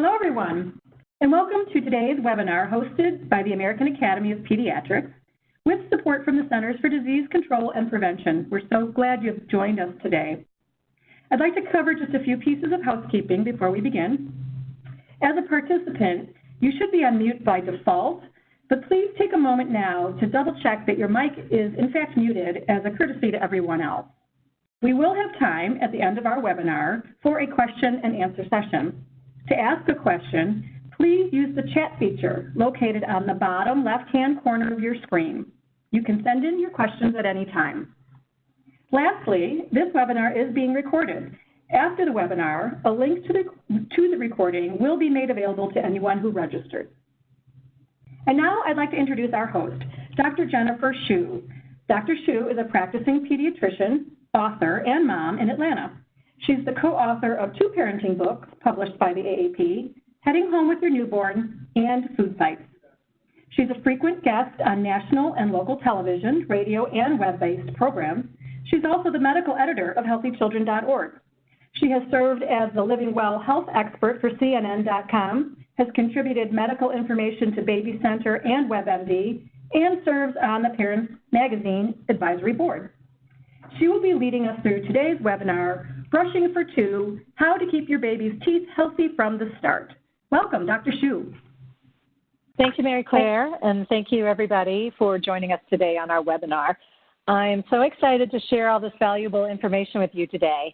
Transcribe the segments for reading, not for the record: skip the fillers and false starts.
Hello, everyone, and welcome to today's webinar hosted by the American Academy of Pediatrics with support from the Centers for Disease Control and Prevention. We're so glad you've joined us today. I'd like to cover just a few pieces of housekeeping before we begin. As a participant, you should be on mute by default, but please take a moment now to double check that your mic is in fact muted as a courtesy to everyone else. We will have time at the end of our webinar for a question and answer session. To ask a question, please use the chat feature located on the bottom left-hand corner of your screen. You can send in your questions at any time. Lastly, this webinar is being recorded. After the webinar, a link to the recording will be made available to anyone who registered. And now I'd like to introduce our host, Dr. Jennifer Hsu. Dr. Hsu is a practicing pediatrician, author, and mom in Atlanta. She's the co-author of 2 parenting books published by the AAP, Heading Home with Your Newborn and Food Sites. She's a frequent guest on national and local television, radio, and web-based programs. She's also the medical editor of HealthyChildren.org. She has served as the Living Well health expert for CNN.com, has contributed medical information to Baby Center and WebMD, and serves on the Parents Magazine Advisory Board. She will be leading us through today's webinar, Brushing for Two, How to Keep Your Baby's Teeth Healthy from the Start. Welcome, Dr. Hsu. Thank you, Mary Claire, and thank you, everybody, for joining us today on our webinar. I'm so excited to share all this valuable information with you today.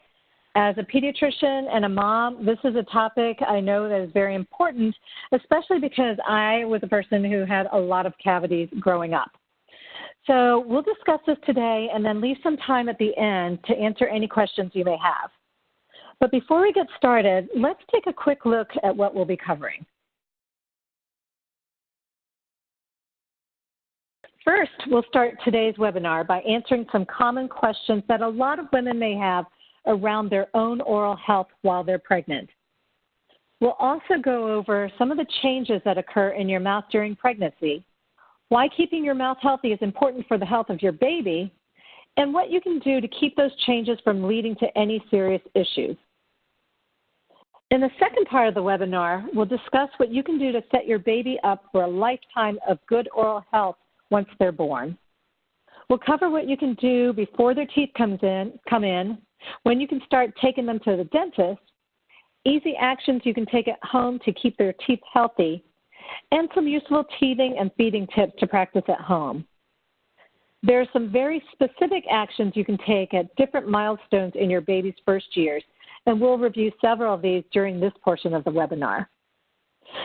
As a pediatrician and a mom, this is a topic I know that is very important, especially because I was a person who had a lot of cavities growing up. So we'll discuss this today and then leave some time at the end to answer any questions you may have. But before we get started, let's take a quick look at what we'll be covering. First, we'll start today's webinar by answering some common questions that a lot of women may have around their own oral health while they're pregnant. We'll also go over some of the changes that occur in your mouth during pregnancy, why keeping your mouth healthy is important for the health of your baby, and what you can do to keep those changes from leading to any serious issues. In the second part of the webinar, we'll discuss what you can do to set your baby up for a lifetime of good oral health once they're born. We'll cover what you can do before their teeth come in, when you can start taking them to the dentist, easy actions you can take at home to keep their teeth healthy, and some useful teething and feeding tips to practice at home. There are some very specific actions you can take at different milestones in your baby's first years, and we'll review several of these during this portion of the webinar.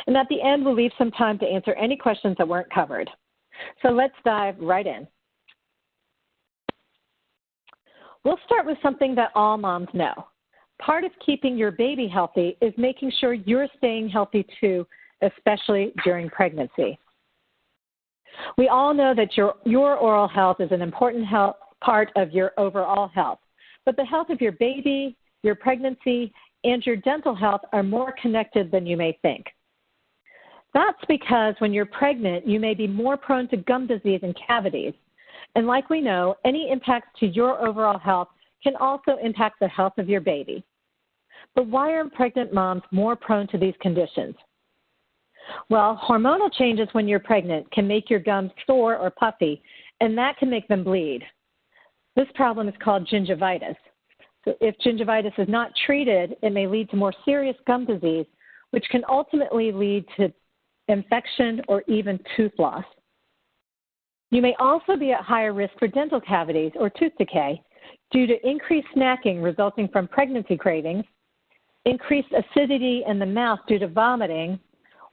And at the end, we'll leave some time to answer any questions that weren't covered. So let's dive right in. We'll start with something that all moms know. Part of keeping your baby healthy is making sure you're staying healthy too, especially during pregnancy. We all know that your oral health is an important part of your overall health, but the health of your baby, your pregnancy, and your dental health are more connected than you may think. That's because when you're pregnant, you may be more prone to gum disease and cavities. And like we know, any impacts to your overall health can also impact the health of your baby. But why are pregnant moms more prone to these conditions? Well, hormonal changes when you're pregnant can make your gums sore or puffy, and that can make them bleed. This problem is called gingivitis. So if gingivitis is not treated, it may lead to more serious gum disease, which can ultimately lead to infection or even tooth loss. You may also be at higher risk for dental cavities or tooth decay due to increased snacking resulting from pregnancy cravings, increased acidity in the mouth due to vomiting,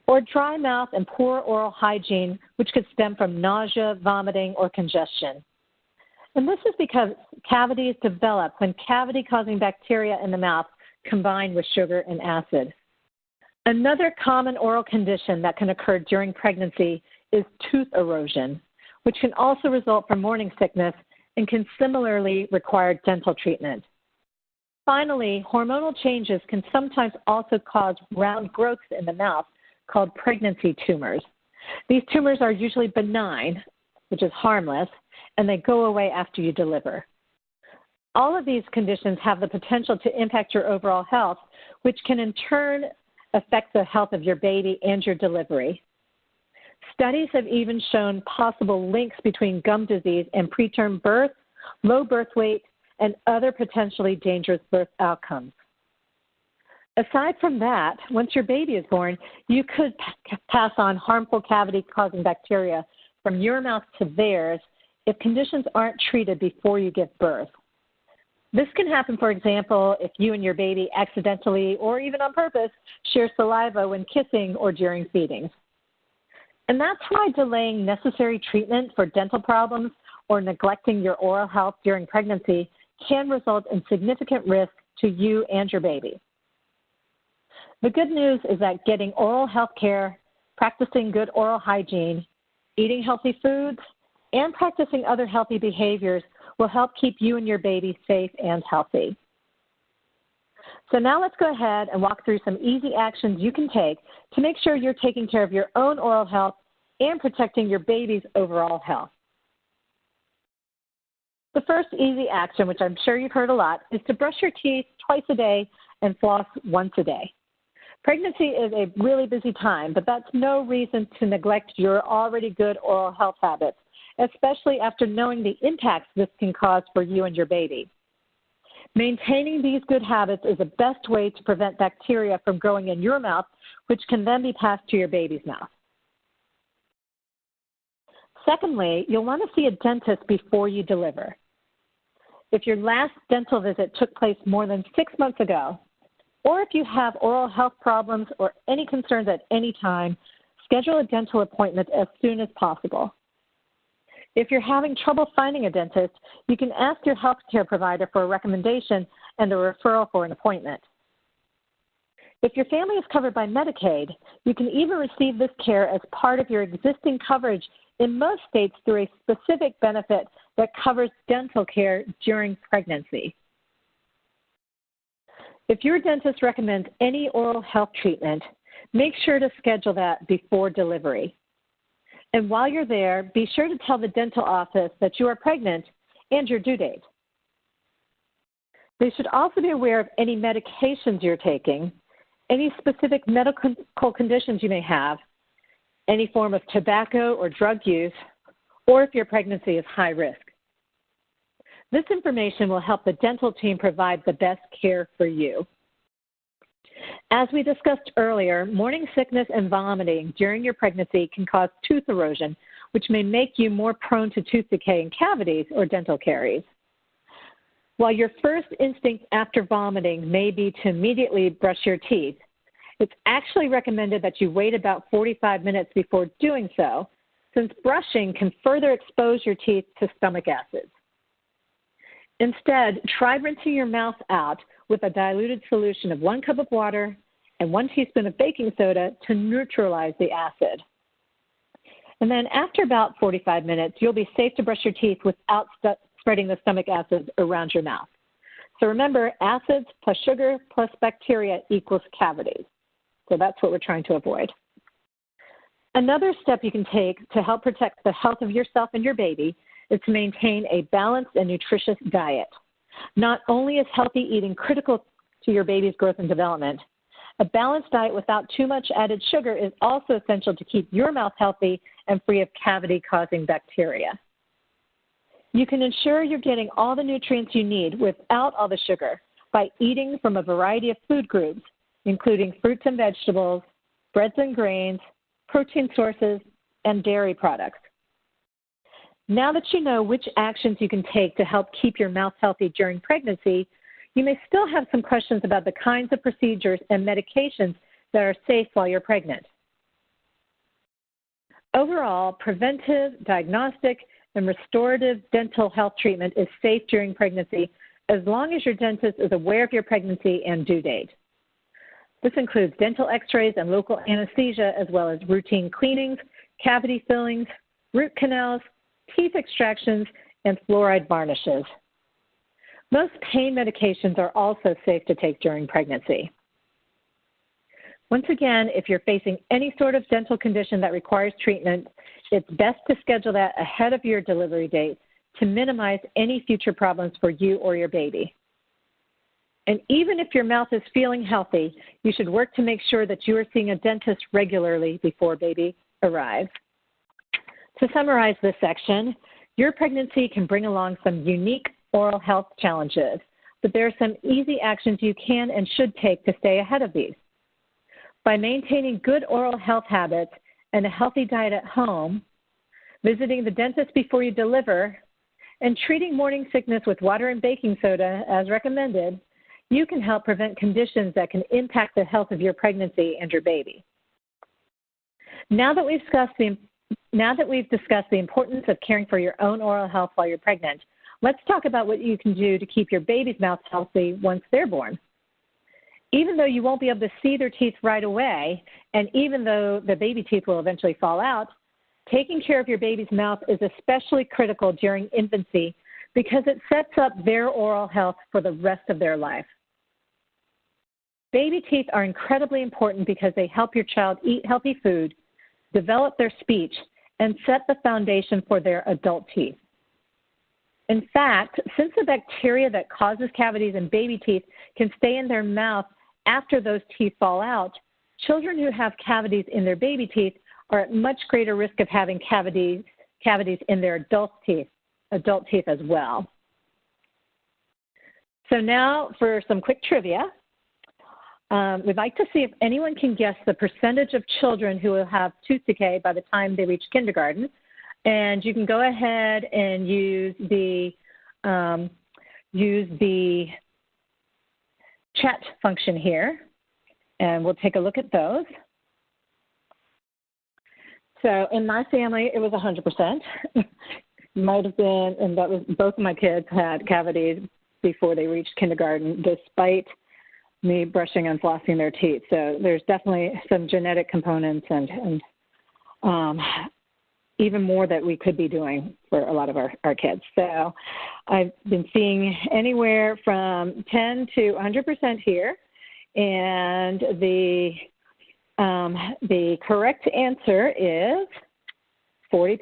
or dry mouth and poor oral hygiene, which could stem from nausea, vomiting, or congestion. And this is because cavities develop when cavity-causing bacteria in the mouth combine with sugar and acid. Another common oral condition that can occur during pregnancy is tooth erosion, which can also result from morning sickness and can similarly require dental treatment. Finally, hormonal changes can sometimes also cause round growths in the mouth called pregnancy tumors. These tumors are usually benign, which is harmless, and they go away after you deliver. All of these conditions have the potential to impact your overall health, which can in turn affect the health of your baby and your delivery. Studies have even shown possible links between gum disease and preterm birth, low birth weight, and other potentially dangerous birth outcomes. Aside from that, once your baby is born, you could pass on harmful cavity-causing bacteria from your mouth to theirs if conditions aren't treated before you give birth. This can happen, for example, if you and your baby accidentally or even on purpose share saliva when kissing or during feeding. And that's why delaying necessary treatment for dental problems or neglecting your oral health during pregnancy can result in significant risk to you and your baby. The good news is that getting oral health care, practicing good oral hygiene, eating healthy foods, and practicing other healthy behaviors will help keep you and your baby safe and healthy. So now let's go ahead and walk through some easy actions you can take to make sure you're taking care of your own oral health and protecting your baby's overall health. The first easy action, which I'm sure you've heard a lot, is to brush your teeth twice a day and floss once a day. Pregnancy is a really busy time, but that's no reason to neglect your already good oral health habits, especially after knowing the impacts this can cause for you and your baby. Maintaining these good habits is the best way to prevent bacteria from growing in your mouth, which can then be passed to your baby's mouth. Secondly, you'll want to see a dentist before you deliver. If your last dental visit took place more than 6 months ago, or if you have oral health problems or any concerns at any time, schedule a dental appointment as soon as possible. If you're having trouble finding a dentist, you can ask your healthcare provider for a recommendation and a referral for an appointment. If your family is covered by Medicaid, you can even receive this care as part of your existing coverage in most states through a specific benefit that covers dental care during pregnancy. If your dentist recommends any oral health treatment, make sure to schedule that before delivery. And while you're there, be sure to tell the dental office that you are pregnant and your due date. They should also be aware of any medications you're taking, any specific medical conditions you may have, any form of tobacco or drug use, or if your pregnancy is high risk. This information will help the dental team provide the best care for you. As we discussed earlier, morning sickness and vomiting during your pregnancy can cause tooth erosion, which may make you more prone to tooth decay and cavities or dental caries. While your first instinct after vomiting may be to immediately brush your teeth, it's actually recommended that you wait about 45 minutes before doing so, since brushing can further expose your teeth to stomach acids. Instead, try rinsing your mouth out with a diluted solution of 1 cup of water and 1 teaspoon of baking soda to neutralize the acid. And then after about 45 minutes, you'll be safe to brush your teeth without spreading the stomach acids around your mouth. So remember, acids plus sugar plus bacteria equals cavities. So that's what we're trying to avoid. Another step you can take to help protect the health of yourself and your baby is to maintain a balanced and nutritious diet. Not only is healthy eating critical to your baby's growth and development, a balanced diet without too much added sugar is also essential to keep your mouth healthy and free of cavity-causing bacteria. You can ensure you're getting all the nutrients you need without all the sugar by eating from a variety of food groups, including fruits and vegetables, breads and grains, protein sources, and dairy products. Now that you know which actions you can take to help keep your mouth healthy during pregnancy, you may still have some questions about the kinds of procedures and medications that are safe while you're pregnant. Overall, preventive, diagnostic, and restorative dental health treatment is safe during pregnancy as long as your dentist is aware of your pregnancy and due date. This includes dental x-rays and local anesthesia, as well as routine cleanings, cavity fillings, root canals, teeth extractions, and fluoride varnishes. Most pain medications are also safe to take during pregnancy. Once again, if you're facing any sort of dental condition that requires treatment, it's best to schedule that ahead of your delivery date to minimize any future problems for you or your baby. And even if your mouth is feeling healthy, you should work to make sure that you are seeing a dentist regularly before baby arrives. To summarize this section, your pregnancy can bring along some unique oral health challenges, but there are some easy actions you can and should take to stay ahead of these. By maintaining good oral health habits and a healthy diet at home, visiting the dentist before you deliver, and treating morning sickness with water and baking soda as recommended, you can help prevent conditions that can impact the health of your pregnancy and your baby. Now that we've discussed the importance of caring for your own oral health while you're pregnant, let's talk about what you can do to keep your baby's mouth healthy once they're born. Even though you won't be able to see their teeth right away, and even though the baby teeth will eventually fall out, taking care of your baby's mouth is especially critical during infancy because it sets up their oral health for the rest of their life. Baby teeth are incredibly important because they help your child eat healthy food, develop their speech, and set the foundation for their adult teeth. In fact, since the bacteria that causes cavities in baby teeth can stay in their mouth after those teeth fall out, children who have cavities in their baby teeth are at much greater risk of having cavities in their adult teeth as well. So now for some quick trivia. We'd like to see if anyone can guess the percentage of children who will have tooth decay by the time they reach kindergarten. And you can go ahead and use the chat function here, and we'll take a look at those. So in my family, it was 100%. Might have been, and that was both of my kids had cavities before they reached kindergarten, despite me brushing and flossing their teeth. So there's definitely some genetic components and even more that we could be doing for a lot of our kids. So I've been seeing anywhere from 10 to 100% here. And the correct answer is 40%.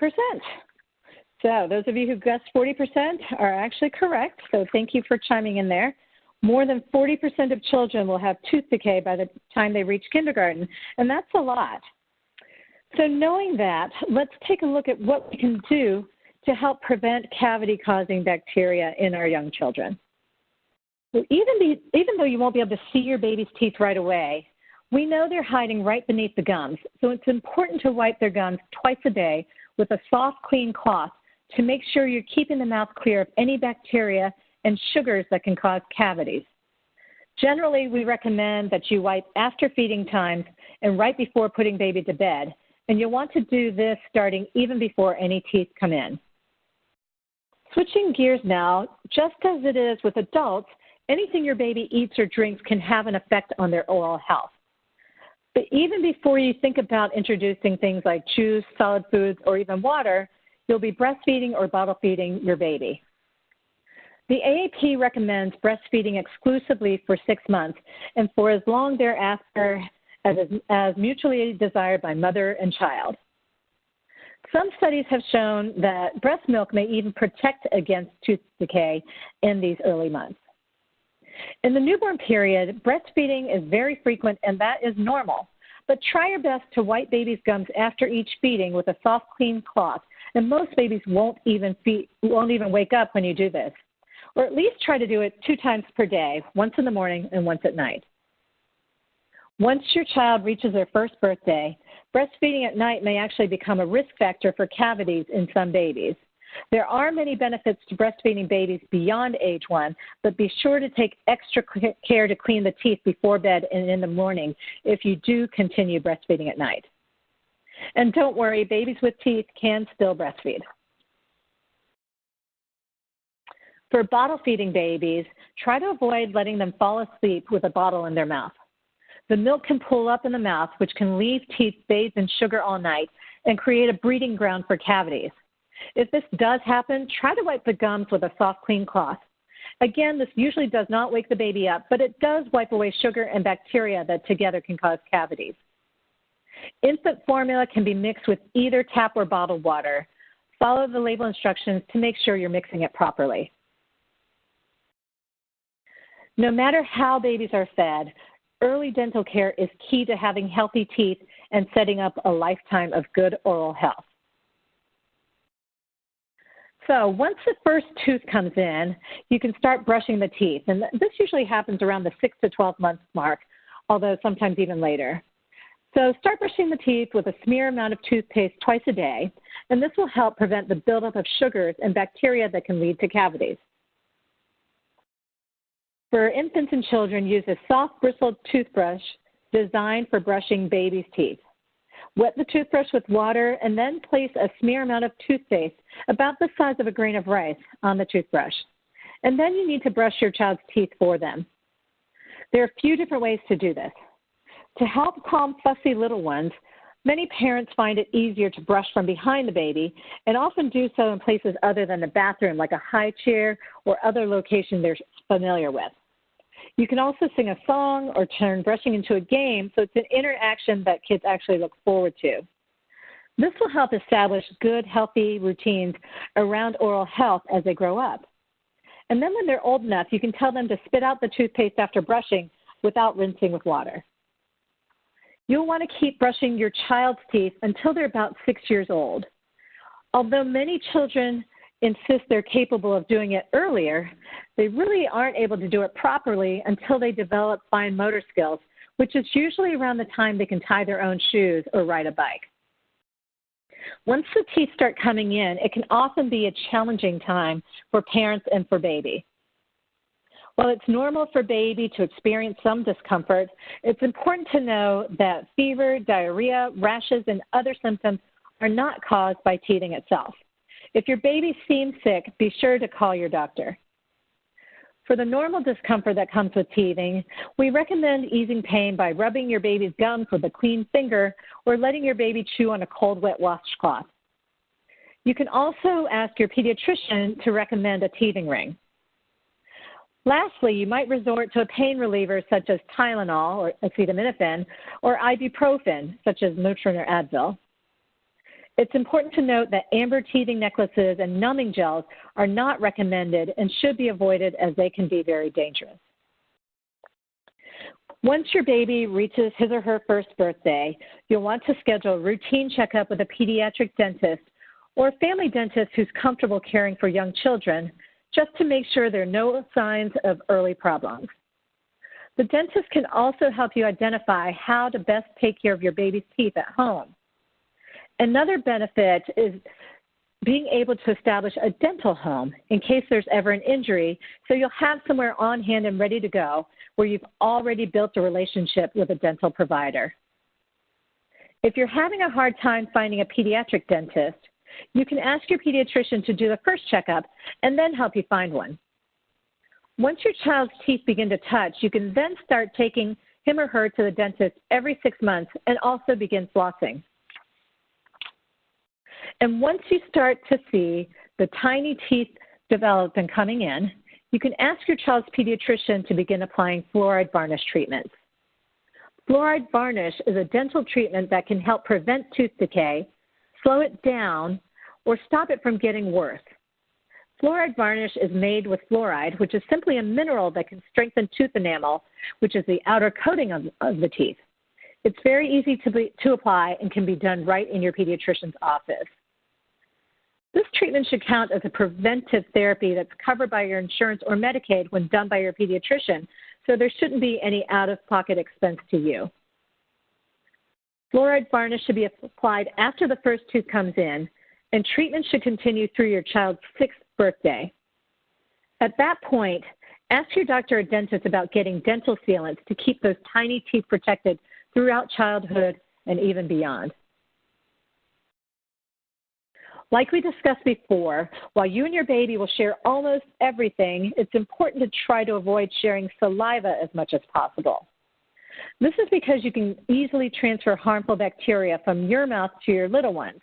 So those of you who guessed 40% are actually correct. So thank you for chiming in there. More than 40% of children will have tooth decay by the time they reach kindergarten, and that's a lot. So knowing that, let's take a look at what we can do to help prevent cavity-causing bacteria in our young children. So even though you won't be able to see your baby's teeth right away, we know they're hiding right beneath the gums. So it's important to wipe their gums twice a day with a soft, clean cloth to make sure you're keeping the mouth clear of any bacteria and sugars that can cause cavities. Generally, we recommend that you wipe after feeding times and right before putting baby to bed. And you'll want to do this starting even before any teeth come in. Switching gears now, just as it is with adults, anything your baby eats or drinks can have an effect on their oral health. But even before you think about introducing things like juice, solid foods, or even water, you'll be breastfeeding or bottle feeding your baby. The AAP recommends breastfeeding exclusively for 6 months and for as long thereafter as mutually desired by mother and child. Some studies have shown that breast milk may even protect against tooth decay in these early months. In the newborn period, breastfeeding is very frequent, and that is normal. But try your best to wipe baby's gums after each feeding with a soft, clean cloth. And most babies won't even wake up when you do this. Or at least try to do it 2 times per day, once in the morning and once at night. Once your child reaches their first birthday, breastfeeding at night may actually become a risk factor for cavities in some babies. There are many benefits to breastfeeding babies beyond age 1, but be sure to take extra care to clean the teeth before bed and in the morning if you do continue breastfeeding at night. And don't worry, babies with teeth can still breastfeed. For bottle feeding babies, try to avoid letting them fall asleep with a bottle in their mouth. The milk can pull up in the mouth, which can leave teeth bathed in sugar all night and create a breeding ground for cavities. If this does happen, try to wipe the gums with a soft, clean cloth. Again, this usually does not wake the baby up, but it does wipe away sugar and bacteria that together can cause cavities. Infant formula can be mixed with either tap or bottled water. Follow the label instructions to make sure you're mixing it properly. No matter how babies are fed, early dental care is key to having healthy teeth and setting up a lifetime of good oral health. So once the first tooth comes in, you can start brushing the teeth. And this usually happens around the 6 to 12 month mark, although sometimes even later. So start brushing the teeth with a smear amount of toothpaste twice a day, and this will help prevent the buildup of sugars and bacteria that can lead to cavities. For infants and children, use a soft bristled toothbrush designed for brushing babies' teeth. Wet the toothbrush with water and then place a smear amount of toothpaste about the size of a grain of rice on the toothbrush. And then you need to brush your child's teeth for them. There are a few different ways to do this. To help calm fussy little ones, many parents find it easier to brush from behind the baby and often do so in places other than the bathroom, like a high chair or other location they're familiar with. You can also sing a song or turn brushing into a game, so it's an interaction that kids actually look forward to. This will help establish good, healthy routines around oral health as they grow up. And then when they're old enough, you can tell them to spit out the toothpaste after brushing without rinsing with water. You'll want to keep brushing your child's teeth until they're about 6 years old. Although many children insist they're capable of doing it earlier, they really aren't able to do it properly until they develop fine motor skills, which is usually around the time they can tie their own shoes or ride a bike. Once the teeth start coming in, it can often be a challenging time for parents and for baby. While it's normal for baby to experience some discomfort, it's important to know that fever, diarrhea, rashes, and other symptoms are not caused by teething itself. If your baby seems sick, be sure to call your doctor. For the normal discomfort that comes with teething, we recommend easing pain by rubbing your baby's gums with a clean finger or letting your baby chew on a cold, wet washcloth. You can also ask your pediatrician to recommend a teething ring. Lastly, you might resort to a pain reliever such as Tylenol or acetaminophen or ibuprofen such as Motrin or Advil. It's important to note that amber teething necklaces and numbing gels are not recommended and should be avoided as they can be very dangerous. Once your baby reaches his or her first birthday, you'll want to schedule a routine checkup with a pediatric dentist or a family dentist who's comfortable caring for young children, just to make sure there are no signs of early problems. The dentist can also help you identify how to best take care of your baby's teeth at home. Another benefit is being able to establish a dental home in case there's ever an injury, so you'll have somewhere on hand and ready to go where you've already built a relationship with a dental provider. If you're having a hard time finding a pediatric dentist, you can ask your pediatrician to do the first checkup and then help you find one. Once your child's teeth begin to touch, you can then start taking him or her to the dentist every 6 months and also begin flossing. And once you start to see the tiny teeth develop and coming in, you can ask your child's pediatrician to begin applying fluoride varnish treatments. Fluoride varnish is a dental treatment that can help prevent tooth decay, slow it down, or stop it from getting worse. Fluoride varnish is made with fluoride, which is simply a mineral that can strengthen tooth enamel, which is the outer coating of the teeth. It's very easy to apply and can be done right in your pediatrician's office. This treatment should count as a preventive therapy that's covered by your insurance or Medicaid when done by your pediatrician, so there shouldn't be any out-of-pocket expense to you. Fluoride varnish should be applied after the first tooth comes in, and treatment should continue through your child's 6th birthday. At that point, ask your doctor or dentist about getting dental sealants to keep those tiny teeth protected throughout childhood and even beyond. Like we discussed before, while you and your baby will share almost everything, it's important to try to avoid sharing saliva as much as possible. This is because you can easily transfer harmful bacteria from your mouth to your little ones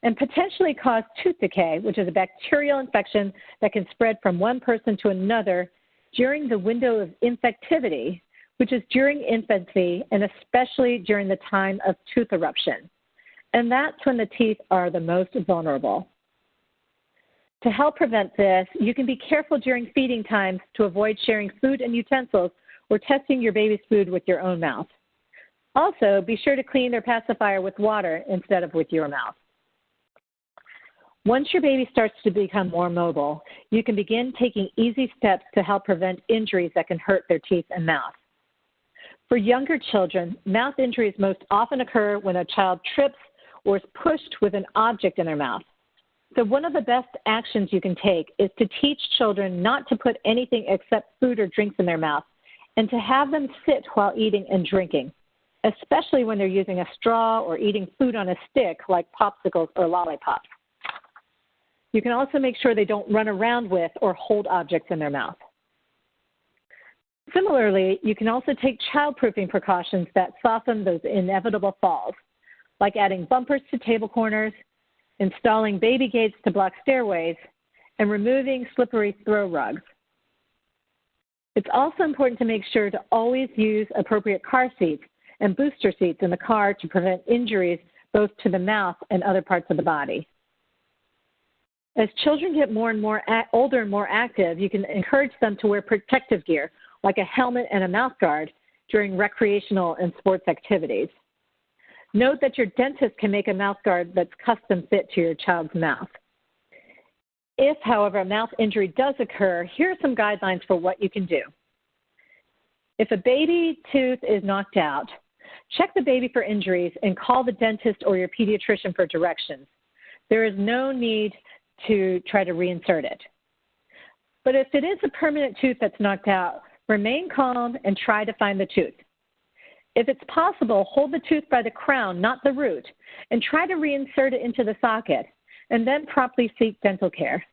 and potentially cause tooth decay, which is a bacterial infection that can spread from one person to another during the window of infectivity, which is during infancy and especially during the time of tooth eruption. And that's when the teeth are the most vulnerable. To help prevent this, you can be careful during feeding times to avoid sharing food and utensils or testing your baby's food with your own mouth. Also, be sure to clean their pacifier with water instead of with your mouth. Once your baby starts to become more mobile, you can begin taking easy steps to help prevent injuries that can hurt their teeth and mouth. For younger children, mouth injuries most often occur when a child trips or is pushed with an object in their mouth. So one of the best actions you can take is to teach children not to put anything except food or drinks in their mouth and to have them sit while eating and drinking, especially when they're using a straw or eating food on a stick like popsicles or lollipops. You can also make sure they don't run around with or hold objects in their mouth. Similarly, you can also take child-proofing precautions that soften those inevitable falls, like adding bumpers to table corners, installing baby gates to block stairways, and removing slippery throw rugs. It's also important to make sure to always use appropriate car seats and booster seats in the car to prevent injuries both to the mouth and other parts of the body. As children get more and more older and more active, you can encourage them to wear protective gear, like a helmet and a mouth guard, during recreational and sports activities. Note that your dentist can make a mouth guard that's custom fit to your child's mouth. If, however, a mouth injury does occur, here are some guidelines for what you can do. If a baby tooth is knocked out, check the baby for injuries and call the dentist or your pediatrician for directions. There is no need to try to reinsert it. But if it is a permanent tooth that's knocked out, remain calm and try to find the tooth. If it's possible, hold the tooth by the crown, not the root, and try to reinsert it into the socket, and then promptly seek dental care.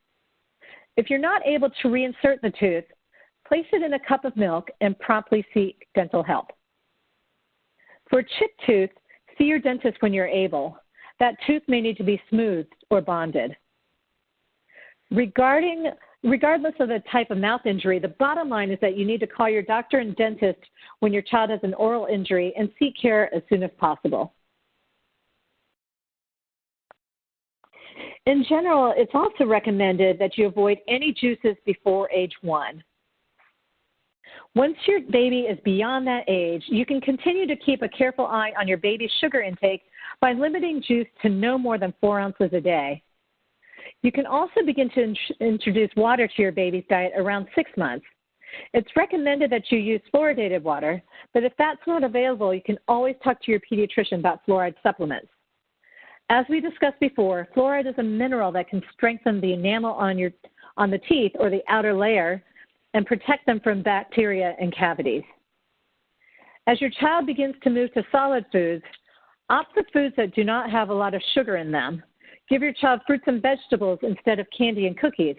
If you're not able to reinsert the tooth, place it in a cup of milk and promptly seek dental help. For a chipped tooth, see your dentist when you're able. That tooth may need to be smoothed or bonded. Regardless of the type of mouth injury, the bottom line is that you need to call your doctor and dentist when your child has an oral injury and seek care as soon as possible. In general, it's also recommended that you avoid any juices before age 1. Once your baby is beyond that age, you can continue to keep a careful eye on your baby's sugar intake by limiting juice to no more than 4 ounces a day. You can also begin to introduce water to your baby's diet around 6 months. It's recommended that you use fluoridated water, but if that's not available, you can always talk to your pediatrician about fluoride supplements. As we discussed before, fluoride is a mineral that can strengthen the enamel on the teeth or the outer layer and protect them from bacteria and cavities. As your child begins to move to solid foods, opt for foods that do not have a lot of sugar in them. Give your child fruits and vegetables instead of candy and cookies.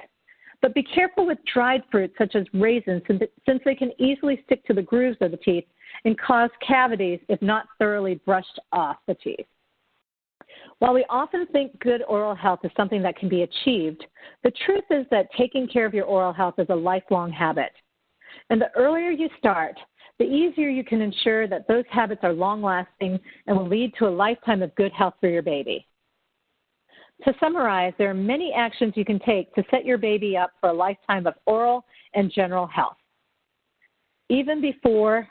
But be careful with dried fruits such as raisins, since they can easily stick to the grooves of the teeth and cause cavities if not thoroughly brushed off the teeth. While we often think good oral health is something that can be achieved, the truth is that taking care of your oral health is a lifelong habit. And the earlier you start, the easier you can ensure that those habits are long-lasting and will lead to a lifetime of good health for your baby. To summarize, there are many actions you can take to set your baby up for a lifetime of oral and general health. Even before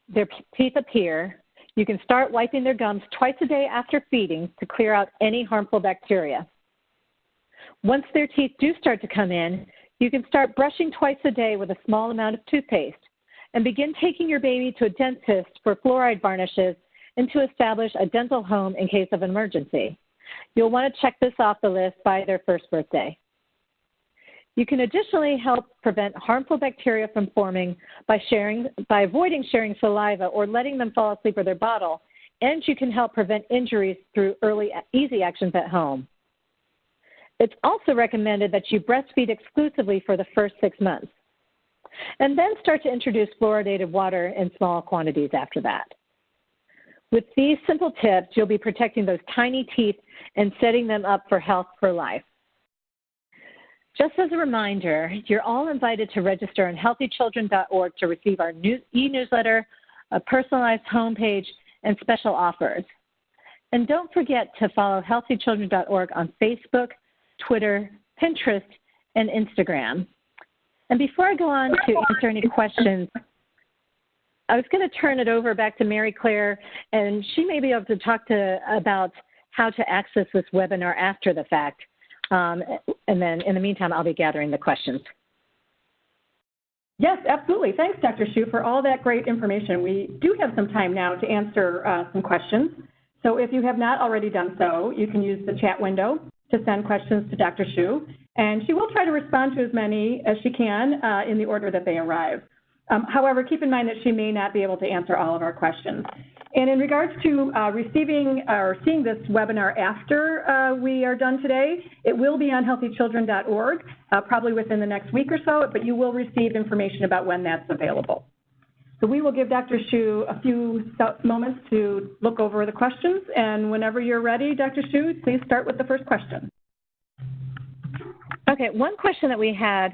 their teeth appear, you can start wiping their gums twice a day after feeding to clear out any harmful bacteria. Once their teeth do start to come in, you can start brushing twice a day with a small amount of toothpaste and begin taking your baby to a dentist for fluoride varnishes and to establish a dental home in case of an emergency. You'll want to check this off the list by their first birthday. You can additionally help prevent harmful bacteria from forming by avoiding sharing saliva or letting them fall asleep with their bottle, and you can help prevent injuries through early, easy actions at home. It's also recommended that you breastfeed exclusively for the first 6 months, and then start to introduce fluoridated water in small quantities after that. With these simple tips, you'll be protecting those tiny teeth and setting them up for health for life. Just as a reminder, you're all invited to register on healthychildren.org to receive our e-newsletter, a personalized homepage, and special offers. And don't forget to follow healthychildren.org on Facebook, Twitter, Pinterest, and Instagram. And before I go on to answer any questions, I was going to turn it over back to Mary Claire, and she may be able to talk about how to access this webinar after the fact. And then in the meantime, I'll be gathering the questions. Yes, absolutely. Thanks, Dr. Hsu, for all that great information. We do have some time now to answer some questions. So if you have not already done so, you can use the chat window to send questions to Dr. Hsu, and she will try to respond to as many as she can in the order that they arrive. However, keep in mind that she may not be able to answer all of our questions. And in regards to receiving or seeing this webinar after we are done today, it will be on healthychildren.org, probably within the next week or so, but you will receive information about when that's available. So we will give Dr. Hsu a few moments to look over the questions, and whenever you're ready, Dr. Hsu, please start with the first question. Okay, one question that we had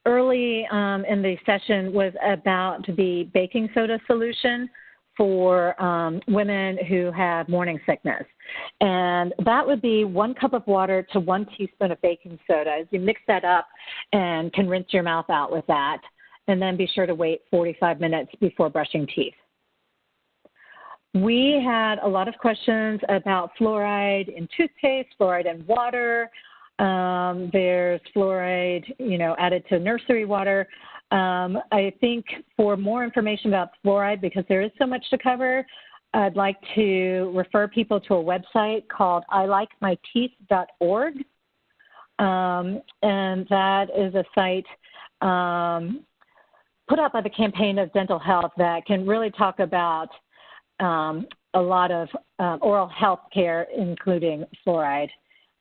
early in the session was about the baking soda solution for women who have morning sickness. And that would be 1 cup of water to 1 teaspoon of baking soda. You mix that up and can rinse your mouth out with that. And then be sure to wait 45 minutes before brushing teeth. We had a lot of questions about fluoride in toothpaste, fluoride in water. There's fluoride, added to nursery water. I think for more information about fluoride, because there is so much to cover, I'd like to refer people to a website called ilikemyteeth.org. And that is a site put out by the Campaign of Dental Health that can really talk about a lot of oral health care, including fluoride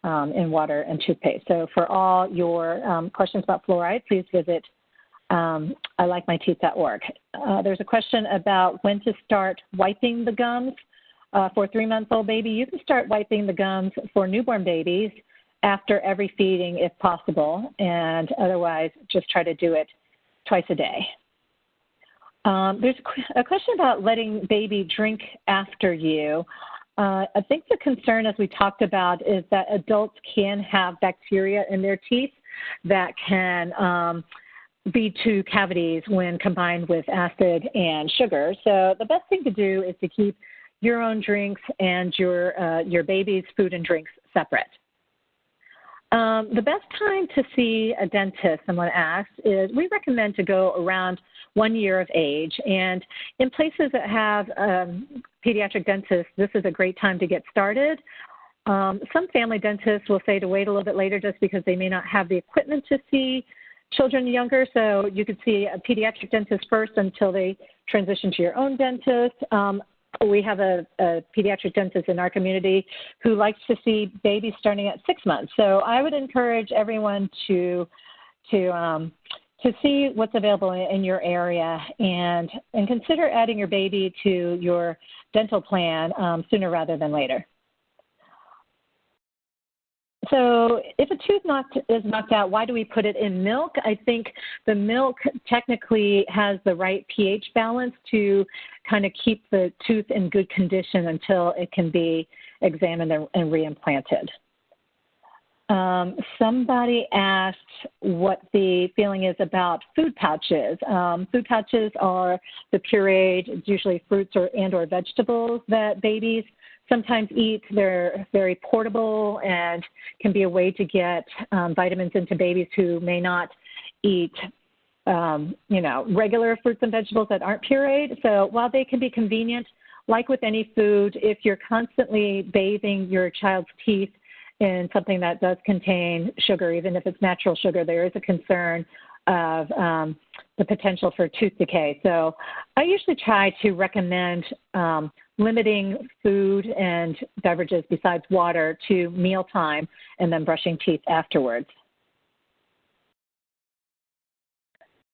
in water and toothpaste. So for all your questions about fluoride, please visit ilikemyteeth.org. There's a question about when to start wiping the gums for a 3-month-old baby. You can start wiping the gums for newborn babies after every feeding if possible, and otherwise just try to do it twice a day. There's a question about letting baby drink after you. I think the concern, as we talked about, is that adults can have bacteria in their teeth that can lead to cavities when combined with acid and sugar. So the best thing to do is to keep your own drinks and your baby's food and drinks separate. The best time to see a dentist, someone asked, is we recommend to go around 1 year of age. And in places that have pediatric dentists, this is a great time to get started. Some family dentists will say to wait a little bit later just because they may not have the equipment to see children younger. So you could see a pediatric dentist first until they transition to your own dentist. We have a pediatric dentist in our community who likes to see babies starting at 6 months. So I would encourage everyone to see what's available in your area and consider adding your baby to your dental plan sooner rather than later. So if a tooth is knocked out, why do we put it in milk? I think the milk technically has the right pH balance to kind of keep the tooth in good condition until it can be examined and reimplanted. Somebody asked what the feeling is about food pouches. Food pouches are the pureed, usually fruits or vegetables that babies sometimes eat. They're very portable and can be a way to get vitamins into babies who may not eat, regular fruits and vegetables that aren't pureed. So while they can be convenient, like with any food, if you're constantly bathing your child's teeth in something that does contain sugar, even if it's natural sugar, there is a concern of the potential for tooth decay. So I usually try to recommend limiting food and beverages besides water to mealtime and then brushing teeth afterwards.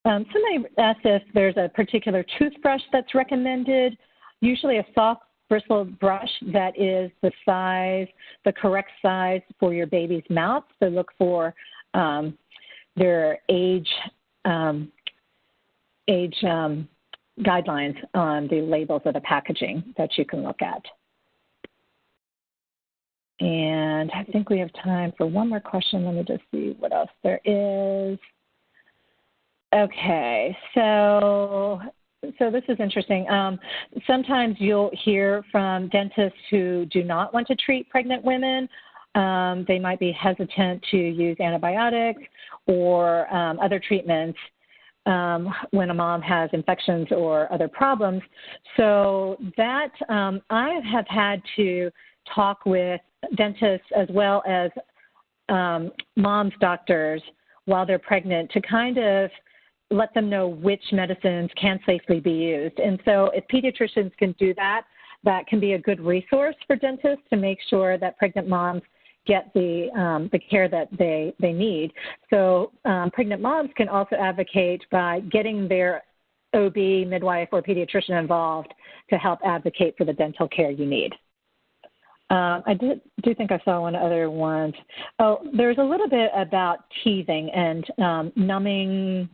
Somebody asked if there's a particular toothbrush that's recommended. Usually a soft bristled brush that is the correct size for your baby's mouth. So look for their age guidelines on the labels of the packaging that you can look at. And I think we have time for one more question. Let me just see what else there is. Okay, so this is interesting. Sometimes you'll hear from dentists who do not want to treat pregnant women. They might be hesitant to use antibiotics or other treatments when a mom has infections or other problems. So that I have had to talk with dentists as well as moms' doctors while they're pregnant to kind of let them know which medicines can safely be used. And so if pediatricians can do that, that can be a good resource for dentists to make sure that pregnant moms get the care that they need. So pregnant moms can also advocate by getting their OB, midwife, or pediatrician involved to help advocate for the dental care you need. I do think I saw one other one. Oh, there's a little bit about teething and numbing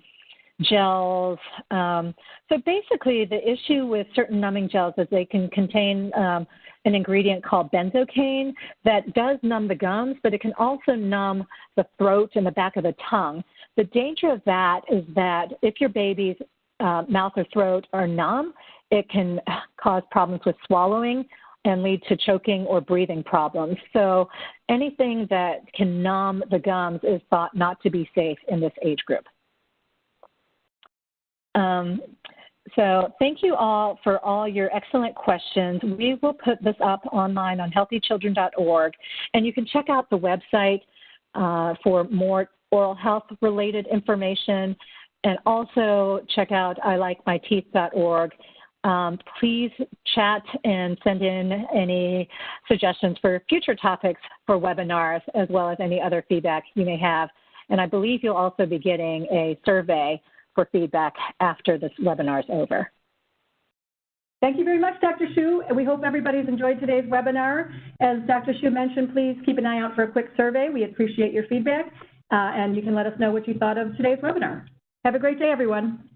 gels. So basically the issue with certain numbing gels is they can contain an ingredient called benzocaine that does numb the gums, but it can also numb the throat and the back of the tongue. The danger of that is that if your baby's mouth or throat are numb, it can cause problems with swallowing and lead to choking or breathing problems. So anything that can numb the gums is thought not to be safe in this age group. So thank you all for all your excellent questions. We will put this up online on healthychildren.org, and you can check out the website for more oral health related information, and also check out ilikemyteeth.org. Please chat and send in any suggestions for future topics for webinars, as well as any other feedback you may have. And I believe you'll also be getting a survey for feedback after this webinar is over. Thank you very much, Dr. Hsu. We hope everybody's enjoyed today's webinar. As Dr. Hsu mentioned, please keep an eye out for a quick survey. We appreciate your feedback, and you can let us know what you thought of today's webinar. Have a great day, everyone.